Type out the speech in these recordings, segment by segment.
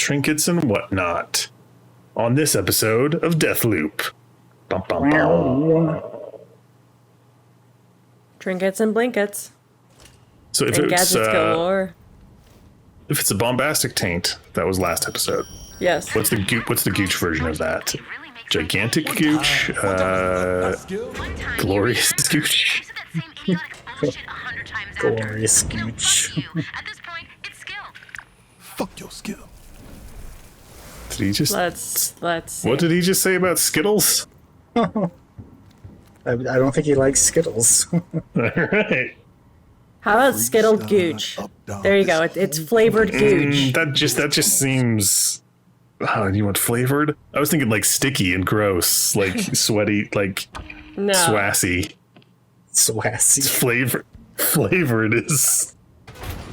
trinkets and whatnot on this episode of Deathloop. Bum, bum, bum. Trinkets and blankets. So if and it's gadgets galore. If it's a bombastic taint, that was last episode. Yes. What's the gooch version of that? Gigantic gooch, glorious gooch. Glorious gooch. Fuck your skill. Did he just? Let's see. What did he just say about Skittles? I don't think he likes Skittles. All right. How about skittled gooch? There you go. It's flavored gooch. That just seems. Oh, you want flavored? I was thinking like sticky and gross, like sweaty, like No. swassy. Swassy. Flavored is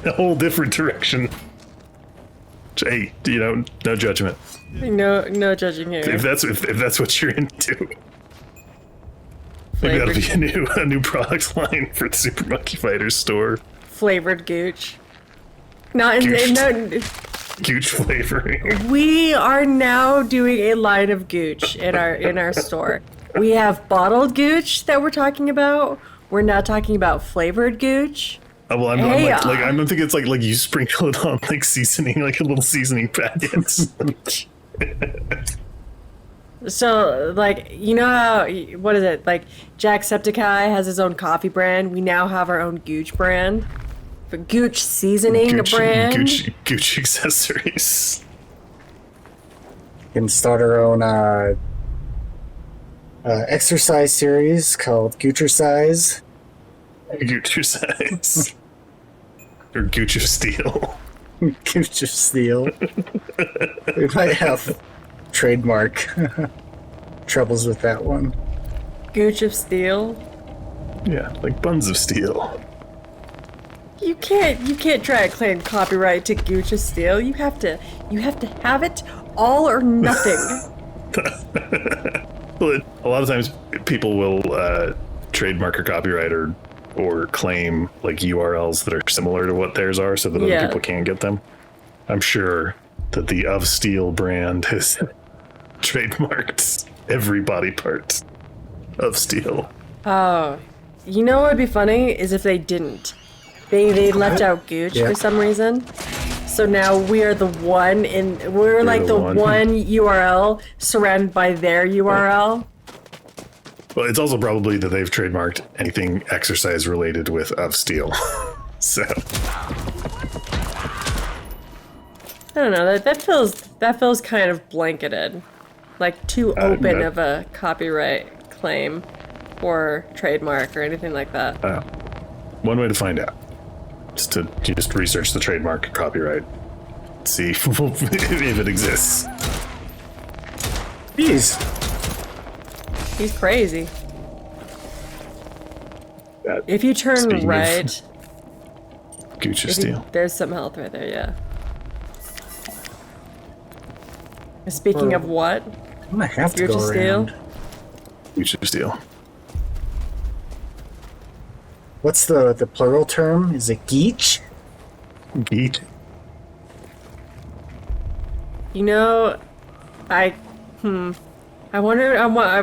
a whole different direction. Hey, no judgment. No judging here. If that's what you're into. Maybe that'll be a new product line for the Super Monkey Fighter store. Flavored gooch. No. Gooch flavoring. We are now doing a line of gooch in our store. We have bottled gooch that we're talking about. We're now talking about flavored gooch. Oh, well, I'm thinking it's like you sprinkle it on like seasoning, like a little seasoning packets. So, like, you know how, what is it? Like, Jacksepticeye has his own coffee brand. We now have our own gooch brand. But gooch seasoning brand. Gooch accessories. We can start our own exercise series called Goochercise. Goochercise. Or Gooch of Steel. Gooch of Steel. We might have trademark troubles with that one. Gooch of Steel. Yeah, like Buns of Steel. You can't try to claim copyright to Gooch of Steel. You have to have it all or nothing. Well, a lot of times people will trademark or copyright or claim like URLs that are similar to what theirs are so that other people can't get them. I'm sure that the Of Steel brand has trademarked every body part of steel. Oh, you know what would be funny is if they didn't. They left out gooch for some reason. So now we are the one we're like the one URL surrounded by their URL. Well, it's also probably that they've trademarked anything exercise related with Of Steel. So I don't know, that feels kind of blanketed. Like too open of a copyright claim or trademark or anything like that. One way to find out is to just research the trademark copyright. See if it exists. Jeez. He's crazy. If you turn right... Gooch of Steel. There's some health right there, yeah. Speaking of what? I'm gonna have to go around. Gooch of Steel. What's the plural term? Is it geech? Geet. You know, I wonder.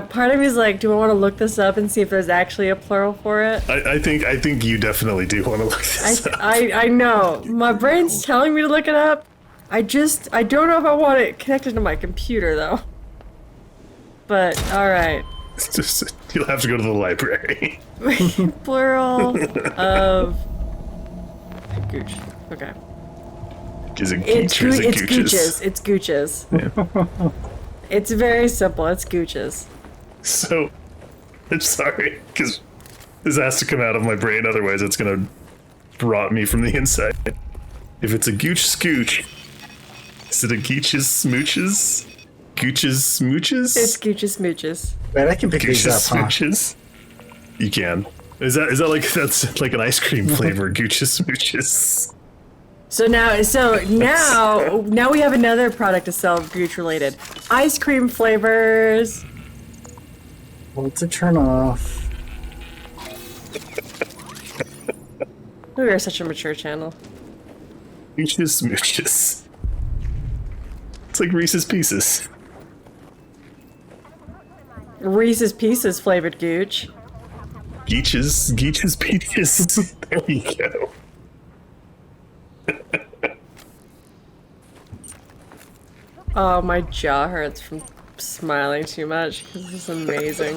Part of me is like, do I want to look this up and see if there's actually a plural for it? I think you definitely do want to look this up. I know. My brain's telling me to look it up. I don't know if I want it connected to my computer though. But all right. You'll have to go to the library. Plural of gooch. Okay. Is it gooch or is it gooches? It's gooches. Yeah. It's very simple. It's gooches. So, I'm sorry, because this has to come out of my brain, otherwise it's going to rot me from the inside. If it's a gooch scooch, is it a gooches smooches? Gooches smooches? It's gooches smooches. Man, I can pick these up, smooches? You can. Is that like, that's like an ice cream flavor, gooches smooches? So now we have another product to sell gooch related. Ice cream flavors. Well, to turn off. We are such a mature channel. Gooches smooches. It's like Reese's Pieces. Reese's Pieces flavored gooch. Geach's Pieces. There we go. Oh, my jaw hurts from smiling too much because this is amazing.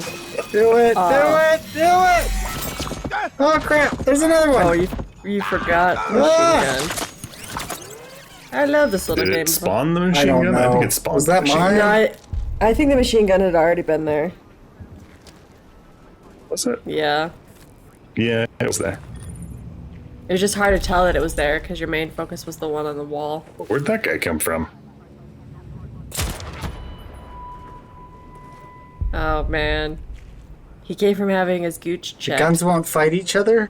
Do it! Do it! Do it! Oh crap! There's another one. Oh, you forgot machine gun. I love this little Did game. it spawn the machine don't gun? know. I think it spawned Was the that machine mine? gun. No, I think the machine gun had already been there. Was it? Yeah. Yeah, it was there. It was just hard to tell that it was there because your main focus was the one on the wall. Where'd that guy come from? Oh, man. He came from having his gooch The checked. guns won't fight each other?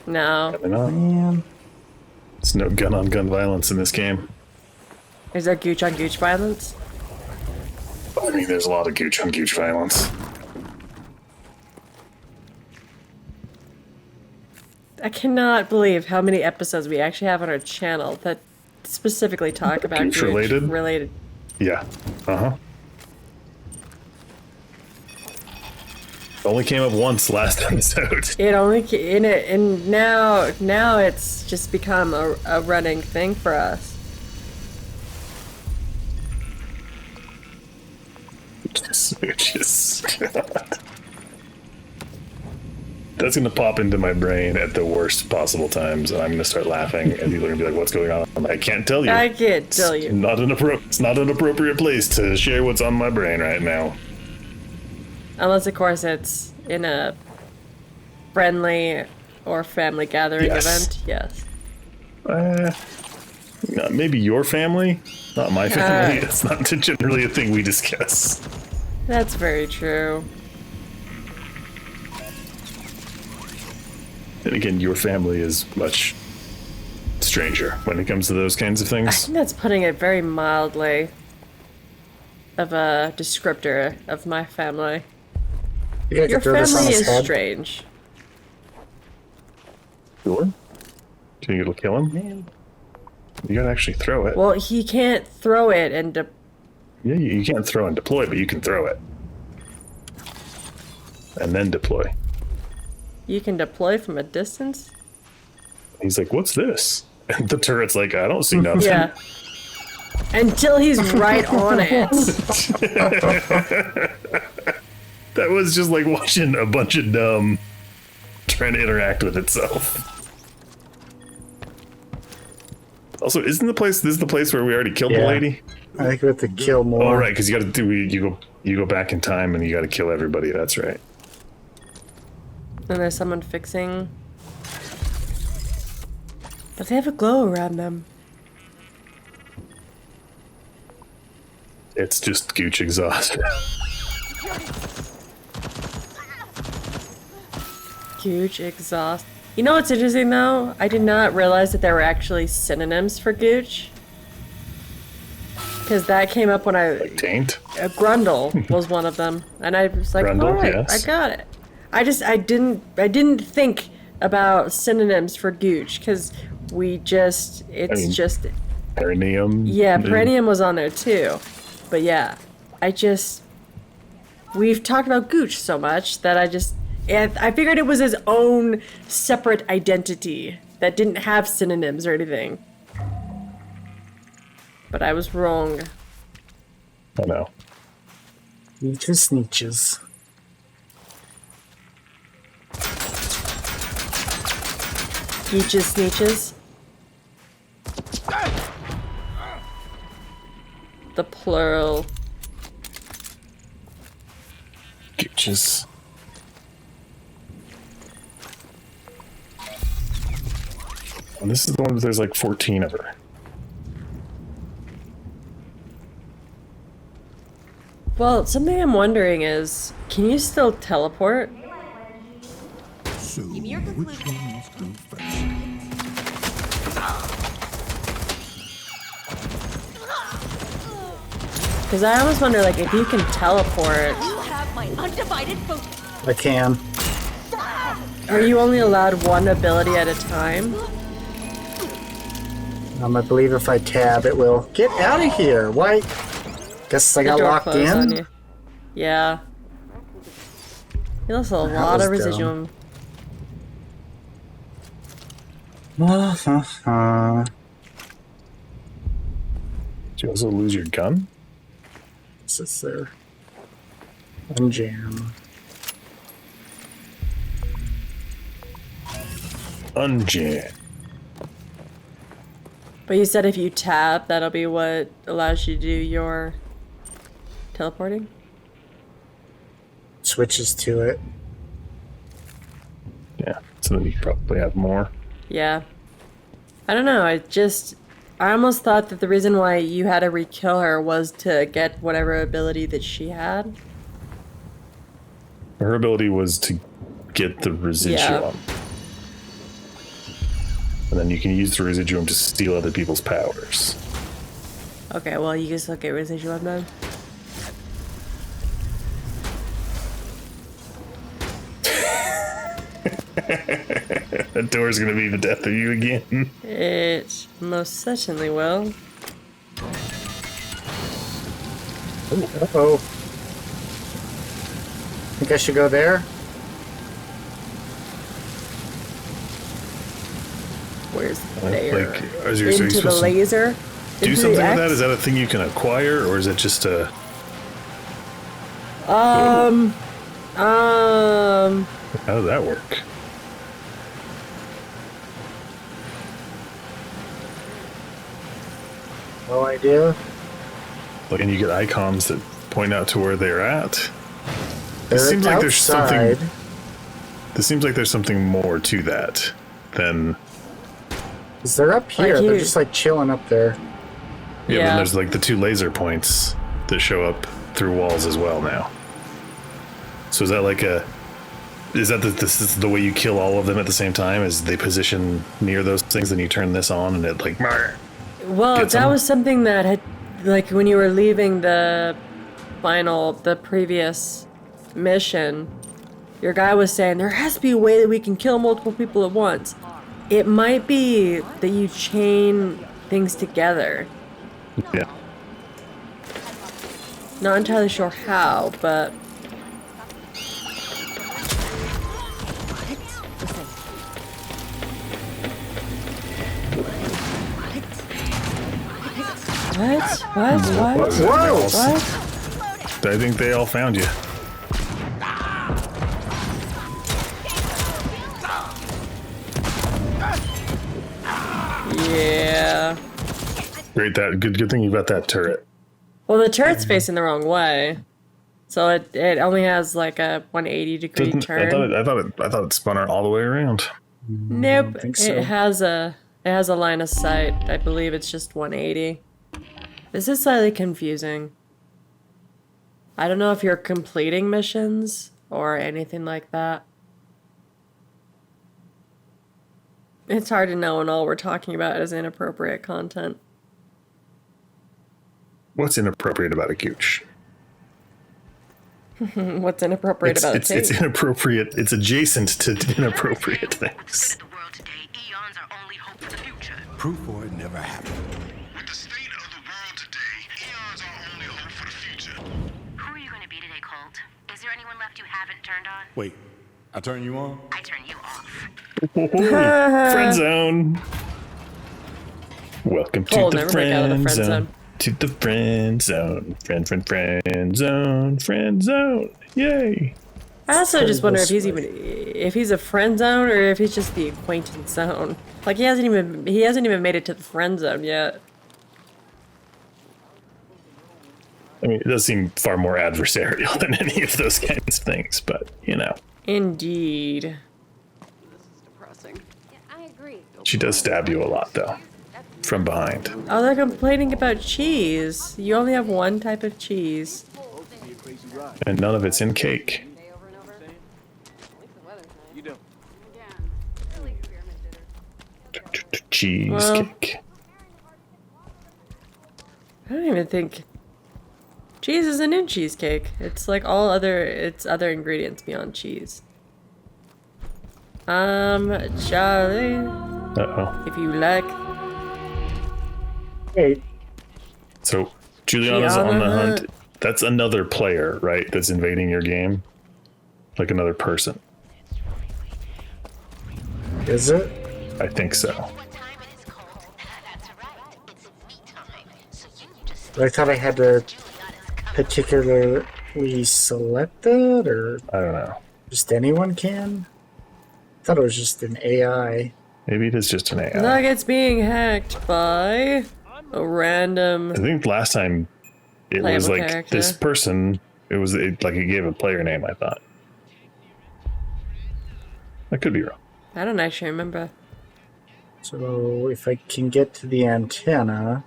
No. Probably not. Man. There's no gun-on-gun violence in this game. Is there gooch on gooch violence? I mean, there's a lot of gooch-on-gooch violence. I cannot believe how many episodes we actually have on our channel that specifically talk about Gooch related? related. Yeah. Uh-huh. Only came up once last episode. It only in it, and now it's just become a running thing for us. Smooches. God. That's gonna pop into my brain at the worst possible times, and I'm gonna start laughing, and people are gonna be like, "What's going on?" I'm like, I can't tell you. I can't tell you. It's not an appropriate place to share what's on my brain right now. Unless, of course, it's in a friendly or family gathering Yes. event. Yes. No, maybe your family, not my family. It's not generally a thing we discuss. That's very true. And again, your family is much stranger when it comes to those kinds of I things. think that's putting it very mildly of a descriptor of my family. You gotta Your throw this on family his is head. strange. Sure. Do you think it'll kill him? You gotta actually throw it. Well, he can't throw it and Yeah, you can't throw and deploy, but you can throw it. And then deploy. you can deploy from a distance. He's like, what's this? And the turret's like, I don't see nothing. Yeah. Until he's right on it. That was just like watching a bunch of dumb trying to interact with itself. Also, this is the place where we already killed the Yeah. lady? I think we have to kill more. Oh, right, because you gotta you go back in time and you gotta kill everybody, that's right. And there's someone fixing. But they have a glow around them. It's just gooch exhaust. Gooch exhaust. You know what's interesting though? I did not realize that there were actually synonyms for gooch. Because that came up when Taint? Grundle was one of them, and I was like, Grundle, "All right, yes. I got it." I didn't think about synonyms for gooch because just Perineum? yeah, perineum was on there too, but yeah, we've talked about gooch so much that I figured it was his own separate identity that didn't have synonyms or anything. But I was wrong. I know. Leeches, sneeches. Gooches, sneeches. The plural. Gooches. And this is the one where there's like 14 of her. Well, something I'm wondering is, can you still teleport? So, Give me your which conclusion. ones go first? Because I always wonder, like, if you can teleport, You have my undivided focus. I can. are you only allowed one ability at a time? I believe if I tab, it will get out of here. Why? Guess I got door locked closed on in. you. Yeah. He lost a lot was of residuum. Did you also lose your gun? What's this there? Unjam. Unjam. But you said if you tap, that'll be what allows you to do your teleporting? Switches to it. Yeah, so then you probably have more. Yeah. I don't know, I almost thought that the reason why you had to re-kill her was to get whatever ability that she had. Her ability was to get the residuum. Yeah. And then you can use the residuum to steal other people's powers. Okay, well, you can still get residuum then. That door's gonna be the death of you again. It most certainly will. Uh-oh. Think I should go there? Where's there? Like, are you Into the supposed to laser? do Into something the with that? X? Is that a thing you can acquire, or is it just a... How How does that work? No idea. Like, and you get icons that point out to where they're at. They're It seems like there's outside. something. This seems like there's something more to that than. Is they're up here? Like They're you- just like chilling up there. Yeah, but Yeah. then there's like the 2 laser points that show up through walls as well now. So is that like a? Is that this is the way you kill all of them at the same time? Is they position near those things, then you turn this on, and it like. Well, Get that some? was something that had, like, when you were leaving the previous mission, your guy was saying there has to be a way that we can kill multiple people at once. It might be that you chain things together. Yeah. Not entirely sure how, but what? Whoa! What? I think they all found you. Yeah. Great, that good thing you got that turret. Well, the turret's facing the wrong way, so it only has like a 180-degree turn. I thought it spun all the way around. Nope, think so. it has a line of sight. I believe it's just 180. This is slightly confusing. I don't know if you're completing missions or anything like that. It's hard to know when all we're talking about is inappropriate content. What's inappropriate about a gooch? What's inappropriate about It's it? inappropriate. It's adjacent to inappropriate things. The world today, eons are only hope for the future. Proof for it never happened. With the state of the world today, eons are only hope for the future. Who are you going to be today, Colt? Is there anyone left you haven't turned on? Wait, I turn you on? I turn you off. Friend zone. Welcome to Colt, the never break out of the friend zone. To the friend zone. Friend zone. Yay. I also just wonder if he's Terrible if he's a friend zone or if he's just the acquaintance zone. Like he hasn't even made it to the friend zone yet. I mean, it does seem far more adversarial than any of those kinds of things, but you know, Indeed. I agree. she does stab you a lot though, from behind. Oh, they're complaining about cheese. You only have one type of cheese. And none of it's in cake. Cheesecake. I don't even think cheese isn't in cheesecake. It's like it's other ingredients beyond cheese. Charlie, Uh-oh. if you like Wait, So Juliana's on the hunt. That's another player, right? That's invading your game, like another person. is it? I think so. What time it is, Colt? That's right. It's me time. So you need to stay But I thought I had to Juliana's coming. particularly select it, or I don't know. just anyone can? I thought it was just an AI. Maybe it is just an AI. Nuggets being hacked by a random. I think last time it was Playable like character. this person. It was like it gave a player name. I thought. I could be wrong. I don't actually remember. So if I can get to the antenna,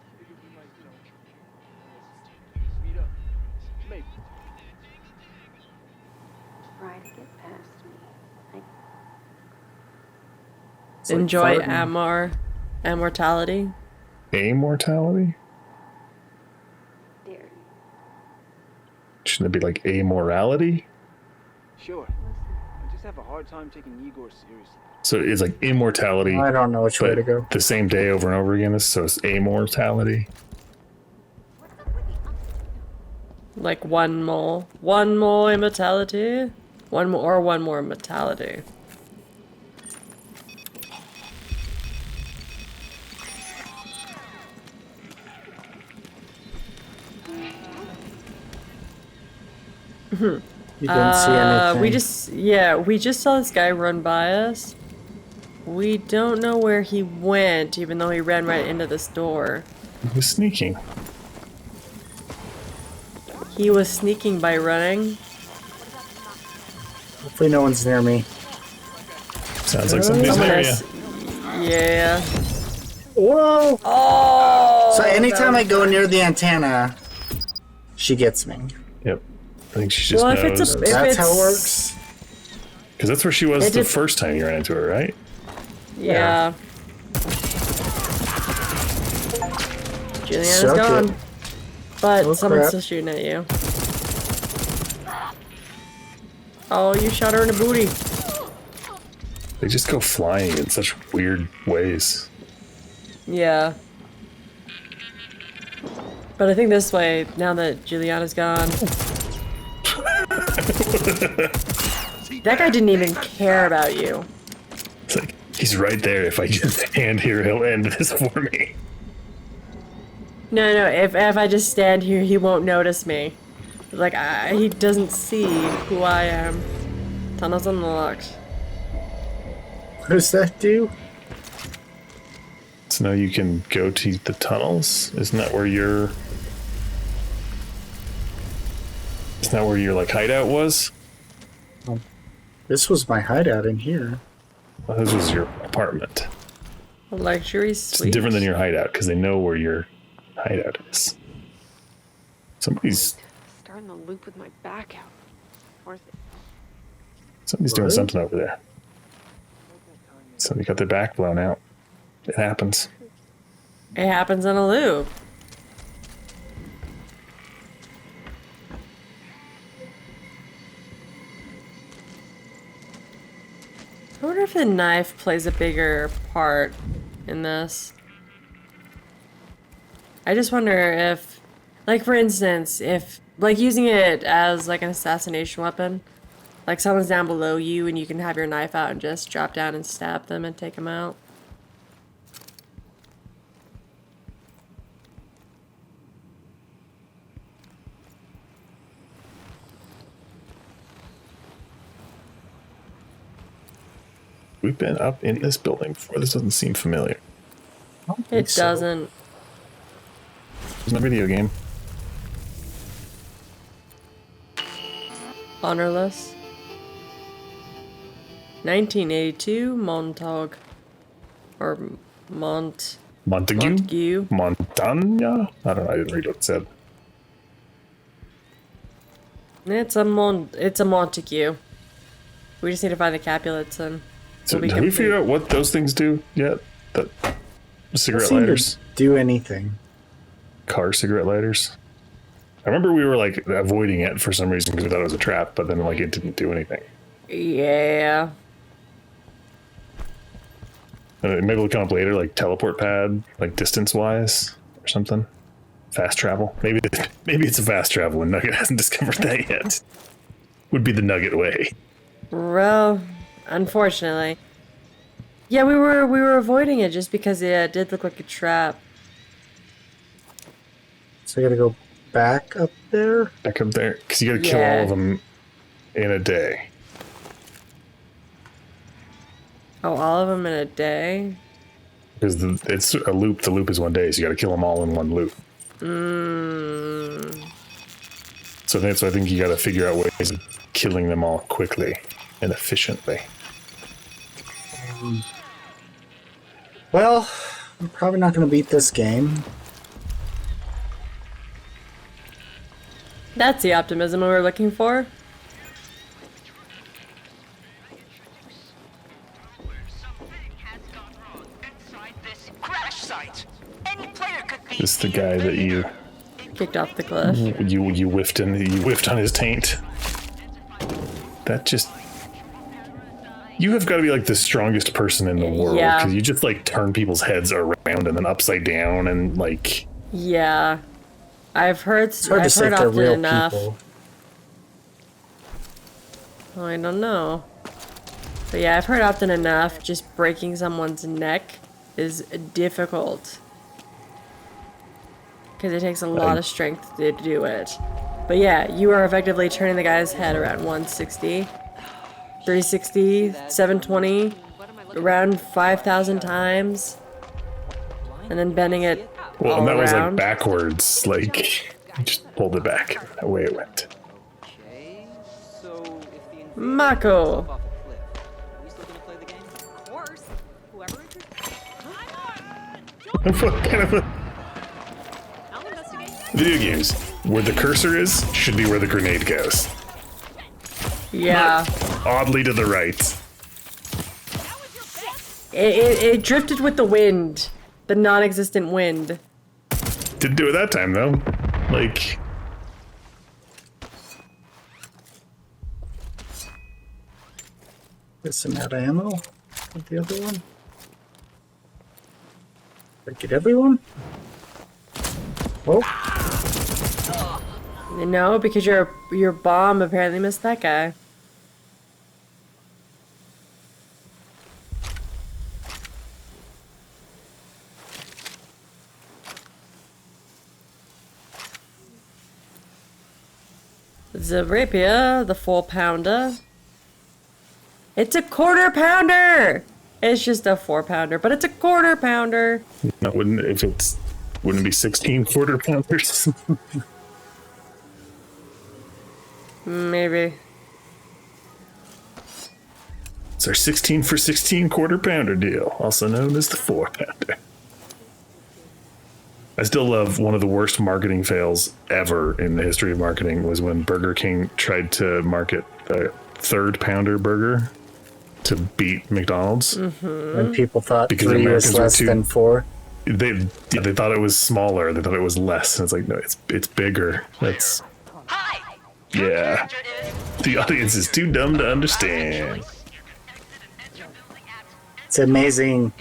Try to get past me. it's like Enjoy farting. immortality. Amortality? Dare you. Shouldn't it be like amorality? Sure. I just have a hard time taking Igor seriously. So it's like immortality, I don't know which way but to go. the same day over and over again. So it's amortality. Like one more immortality, one more immortality. You didn't see anything. We just saw this guy run by us. We don't know where he went, even though he ran right into this door. It was sneaking. He was sneaking by running. Hopefully no one's near me. Sounds like somebody's Someone there. has- Yeah. Whoa! Oh! So anytime I go near the antenna, she gets me. Yep. I think she just Well, if knows. it's a- That's how it it's- works. Because that's where she was It the dep- first time you ran into her, right? Yeah. Juliana's Suck gone. it. But Oh, someone's crap. still shooting at you. Oh, you shot her in the booty. They just go flying in such weird ways. Yeah. But I think this way, now that Juliana's gone. That guy didn't even care about you. It's like, he's right there. If I just stand here, he'll end this for me. No, if I just stand here, he won't notice me. Like, he doesn't see who I am. Tunnels unlocked. What does that do? So now you can go to the tunnels. Isn't that where your like hideout was? This was my hideout in here. Well, this was your apartment. A luxury It's suite. different than your hideout because they know where your hideout is. Somebody's Starting the loop with my back out. Worth it. doing What? something over there. Somebody got their back blown out. It happens. It happens in a loop. I wonder if the knife plays a bigger part in this. I just wonder if, like for instance, if, like using it as like an assassination weapon, like someone's down below you and you can have your knife out and just drop down and stab them and take them out. We've been up in this building before. This doesn't seem familiar. I don't think It so. doesn't. It's a video game. Honorless. 1982 Montauk. Or Montague? Montague. Montagna? I don't know. I didn't read what it said. It's a Montague. We just need to find the Capulets and So we'll be have we complete. figured out what those things do yet? The It cigarette seemed lighters? to do anything. Car cigarette lighters? I remember we were like avoiding it for some reason because we thought it was a trap, but then like it didn't do anything. Yeah. Maybe it'll come up later, like teleport pad, like distance wise. or something. Fast travel. Maybe it's a fast travel and Nugget hasn't discovered that yet. Would be the Nugget way. Well, unfortunately. Yeah, we were avoiding it just because it did look like a trap. So I gotta go back up there? Back up there. Because you gotta kill all of them in a day. Oh, all of them in a day? Because it's a loop. The loop is 1 day, so you gotta kill them all in one loop. So I think you gotta figure out ways of killing them all quickly and efficiently. Well, I'm probably not gonna beat this game. That's the optimism we were looking for. This is the guy that you kicked off the cliff. You whiffed on his taint. That just... You have got to be like the strongest person in the world, because you just like turn people's heads around and then upside down and like... Yeah. I've heard often enough. People. Oh, I don't know. But yeah, I've heard often enough just breaking someone's neck is difficult. Because it takes a lot of strength to do it. But yeah, you are effectively turning the guy's head around 160, 360, 720, around 5,000 times. And then bending it well, all and that around. was like backwards, like, just pulled it back, away it went. Okay, so if the Mako! off a cliff, are we still gonna play the game? Of course. Whoever What kind of a... Video games, where the cursor is, should be where the grenade goes. Yeah. Not oddly to the right. It drifted with the wind. The non-existent wind. Didn't do it that time, though. Like... Get some out of ammo with the other one. Did I get everyone? Oh. No, because your bomb apparently missed that guy. The rapier, the 4-pounder. It's a 1/4 pounder! It's just a 4-pounder, but it's a 1/4 pounder. No, wouldn't it be 16 1/4 pounders? Maybe. It's our 16 for 16 1/4 pounder deal, also known as the 4-pounder. I still love one of the worst marketing fails ever in the history of marketing was when Burger King tried to market a 3rd pounder burger to beat McDonald's. When people thought because 3 Americans was less than 4. They thought it was smaller. They thought it was less. And it's like, no, it's bigger. That's... Yeah. The audience is too dumb to understand. It's amazing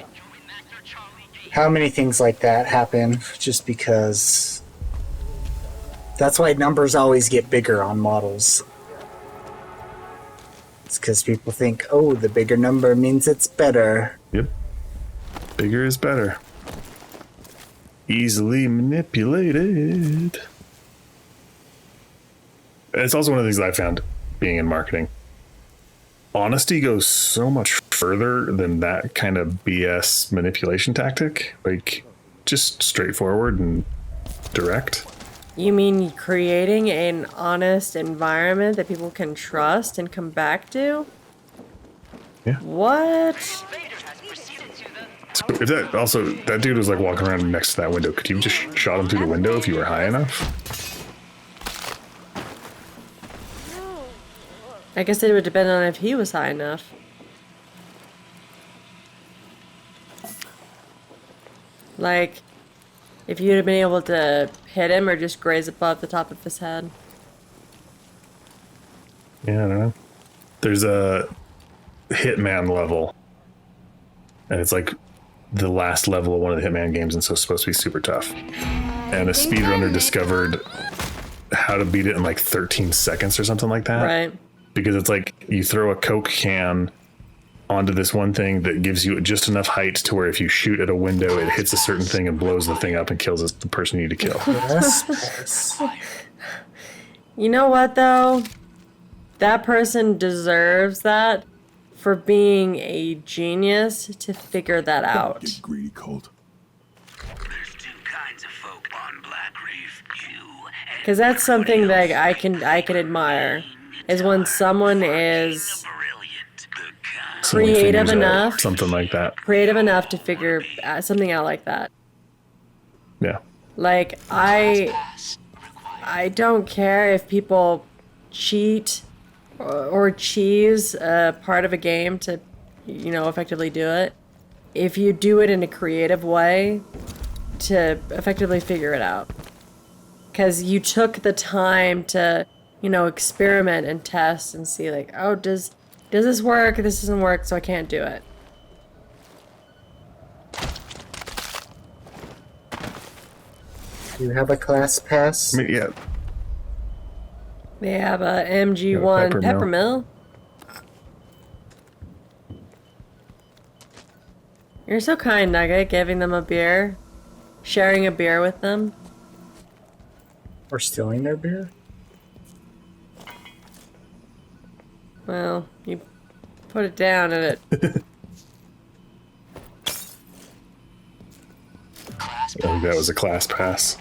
how many things like that happen just because that's why numbers always get bigger on models. It's because people think, oh, the bigger number means it's better. Yep. Bigger is better. Easily manipulated. It's also one of the things that I found being in marketing. Honesty goes so much further than that kind of BS manipulation tactic. Like, just straightforward and direct. You mean creating an honest environment that people can trust and come back to? Yeah. What? So if that dude was like walking around next to that window, could you have just shot him through the window if you were high enough? I guess it would depend on if he was high enough. Like, if you'd have been able to hit him or just graze above the top of his head. Yeah, I don't know. There's a Hitman level. And it's like the last level of one of the Hitman games, and so it's supposed to be super tough. And a speedrunner discovered how to beat it in like 13 seconds or something like that. Right. Because it's like you throw a Coke can onto this one thing that gives you just enough height to where if you shoot at a window, it hits a certain thing and blows the thing up and kills the person you need to kill. Yes. You know what, though? That person deserves that for being a genius to figure that out. Get greedy, Colt. There's two kinds of folk on Blackreef. You and Because that's something that I can admire, is when someone is brilliant. The kind Someone creative figures out enough. something like that. creative enough to figure something out like that. Yeah. Like, I don't care if people cheat or cheese part of a game to, effectively do it. If you do it in a creative way to effectively figure it out. Because you took the time to, experiment and test and see, like, oh, does this work? This doesn't work, so I can't do it. Do you have a class pass? I mean, yeah. They have a MG1 Peppermill. Peppermill. You're so kind, Nugget, giving them a beer. Sharing a beer with them. Or stealing their beer? Well, you put it down and it... I think that was a class pass.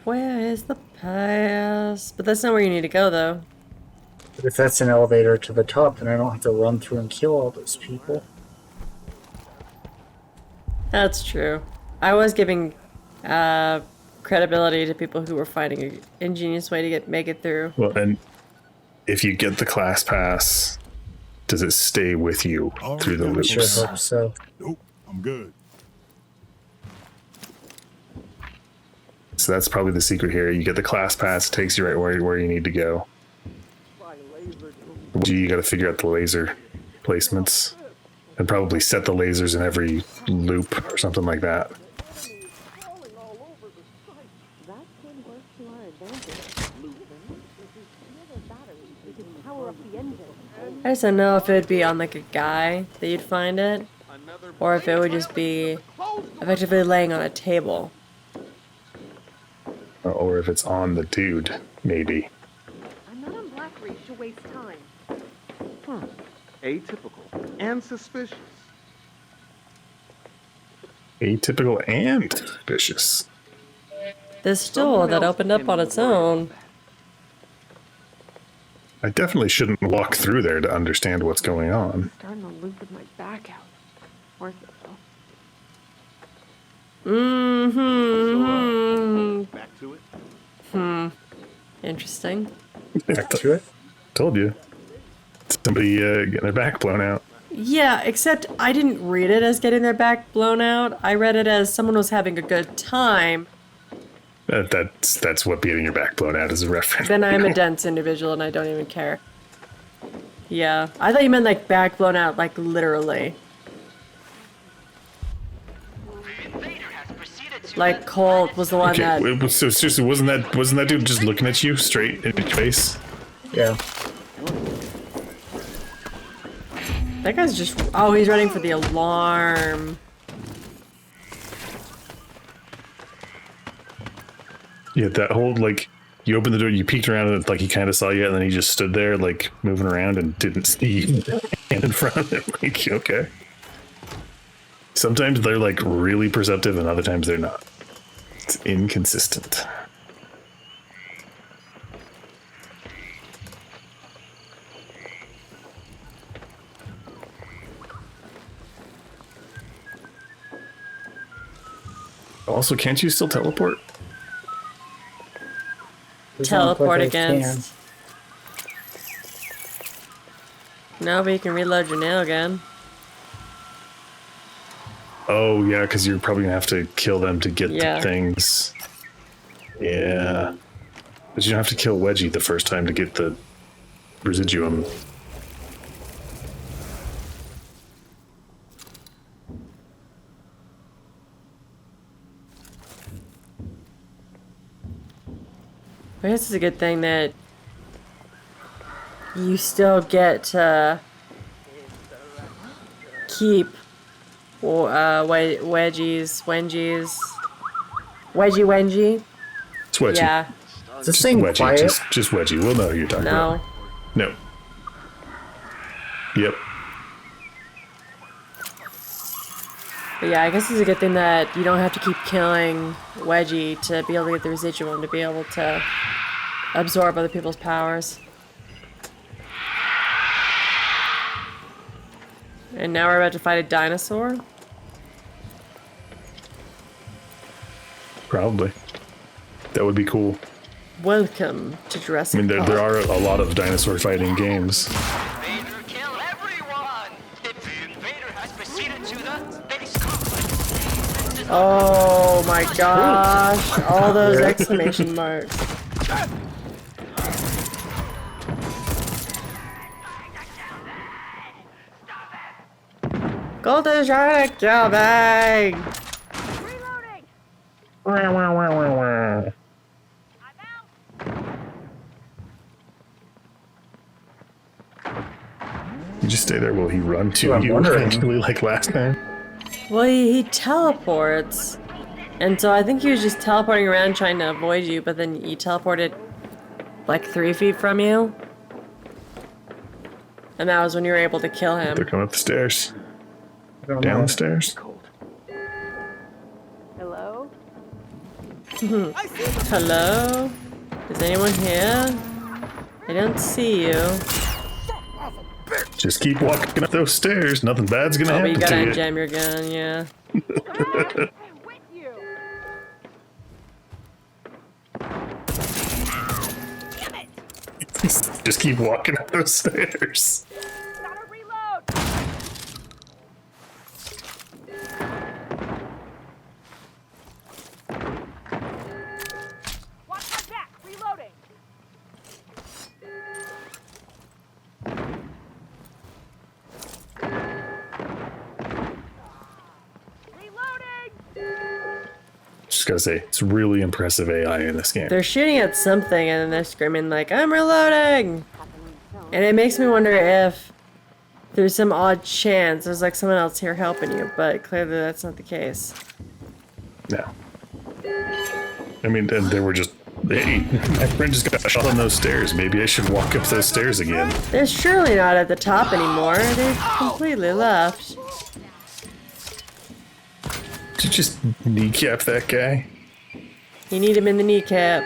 Where is the pass? But that's not where you need to go, though. But if that's an elevator to the top, then I don't have to run through and kill all those people. That's true. I was giving credibility to people who were finding an ingenious way to make it through. Well, and if you get the class pass, does it stay with you through the loops? Sure hope so. Nope, I'm good. So that's probably the secret here. You get the class pass, it takes you right where you need to go. You got to figure out the laser placements and probably set the lasers in every loop or something like that. I just don't know if it would be on like a guy that you'd find it, or if it would just be effectively laying on a table. Or if it's on the dude, maybe. I'm not on Blackreef to waste time. Atypical and suspicious. Atypical and suspicious. This door that opened up on its own. I definitely shouldn't walk through there to understand what's going on. Starting to loop with my back out. Worth it though. Mm-hmm. Back to it. Interesting. Back to it. Told you. Somebody getting their back blown out. Yeah, except I didn't read it as getting their back blown out. I read it as someone was having a good time. That's what getting your back blown out is a reference. Then I'm a dense individual and I don't even care. Yeah, I thought you meant like back blown out, like literally. Like Colt was the one that. So seriously, wasn't that dude just looking at you straight in your face? Yeah. That guy's just. Oh, he's running for the alarm. Yeah, that whole like you opened the door, you peeked around, and like he kind of saw you, and then he just stood there like moving around and didn't see you in front of him. Like, okay. Sometimes they're like really perceptive, and other times they're not. It's inconsistent. Also, can't you still teleport? Teleport against. No, but you can reload your nail gun. Oh, yeah, because you're probably going to have to kill them to get Yeah. the things. Yeah. But you don't have to kill Wedgie the first time to get the residuum. I guess it's a good thing that you still get to keep Wedgie. It's Wedgie. Yeah. Is this Just thing Wedgie. quiet? Just Wedgie. We'll know who you're talking No. about. No. Yep. But yeah, I guess it's a good thing that you don't have to keep killing Wedgie to be able to get the residuum, to be able to absorb other people's powers. And now we're about to fight a dinosaur? Probably. That would be cool. Welcome to Jurassic I mean, there Park. are a lot of dinosaur fighting games. Invader, kill everyone! The invader has proceeded to the base complex. Oh my gosh, all those exclamation marks. Colt is trying to kill me! You just stay there. Will he run to Well, I'm you wondering. eventually like last time? Well, he teleports. And so I think he was just teleporting around trying to avoid you, but then he teleported like 3 feet from you. And that was when you were able to kill They're him. coming up the stairs. I don't Down know. the stairs. Hello? Hello? Is anyone here? I don't see you. Just keep walking up those stairs. Nothing bad's gonna Oh, but happen you gotta to you. jam your gun, yeah. With you! Just keep walking up those stairs. Gotta reload! Watch my back! Reloading! Reloading! Just gotta say, it's really impressive AI in this game. They're shooting at something and then they're screaming like, I'm reloading! And it makes me wonder if there's some odd chance there's like someone else here helping you, but clearly that's not the case. No. I mean, and they were just, hey, my friend just got shot on those stairs. Maybe I should walk up those stairs again. They're surely not at the top anymore. They've completely left. Did you just kneecap that guy? You need him in the kneecap.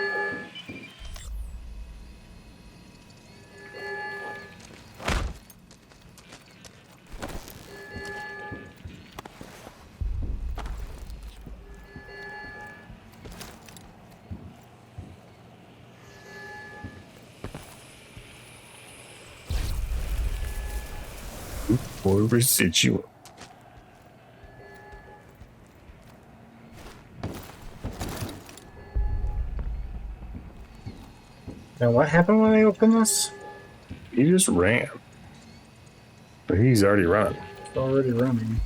Or residual. Now, what happened when I opened this? He just ran. But he's already run. It's already running.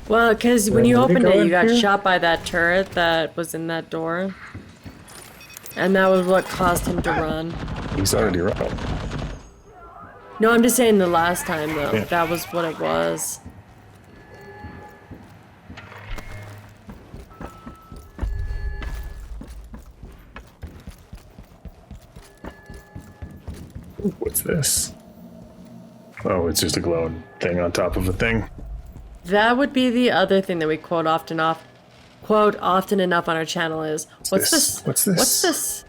Well, because when you Where did opened it go it, you in got here? shot by that turret that was in that door. And that was what caused him to run. He's already run. No, I'm just saying the last time, though. Yeah. That was what it was. What's this? Oh, it's just a glowing thing on top of a thing. That would be the other thing that we quote often enough on our channel is, what's this? What's this? What's this?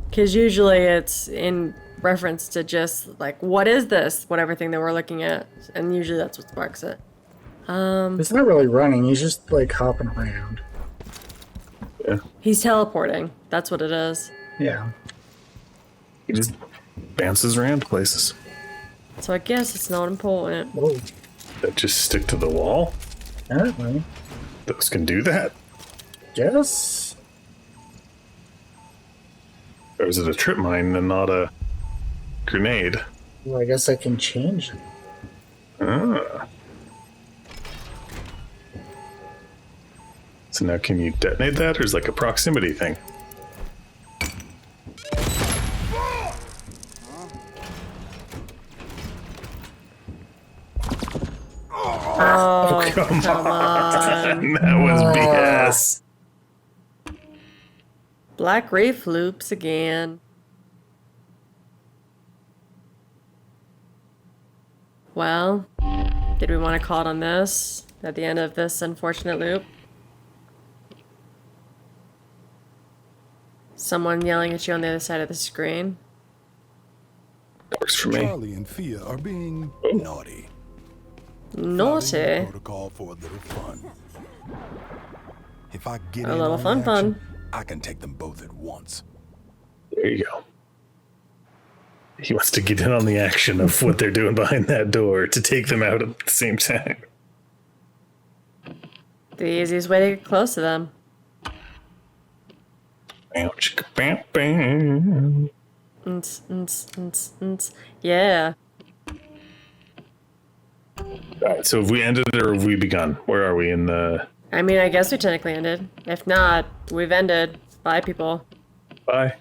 Because usually it's in reference to just like, what is this? Whatever thing that we're looking at. And usually that's what sparks it. He's not really running. He's just like hopping around. Yeah. He's teleporting. That's what it is. Yeah. He just bounces around places. So I guess it's not important. Whoa. That just stick to the wall? Apparently. Those can do that? Yes. Or is it a trip mine and not a grenade? Well, I guess I can change it. Ah. So now can you detonate that, or is it like a proximity thing? Oh, Come on. That was BS. Blackreef loops again. Well, did we want to call it on this at the end of this unfortunate loop? Someone yelling at you on the other side of the screen. That works for me. Charlie and Fia are being naughty. Naughty. Following the protocol for a little fun. If I get A in little on fun the action, fun. I can take them both at once. There you go. He wants to get in on the action of what they're doing behind that door to take them out at the same time. The easiest way to get close to them. Yeah. Alright, so have we ended or have we begun? Where are we in the... I mean, I guess we technically ended. If not, we've ended. Bye, people. Bye.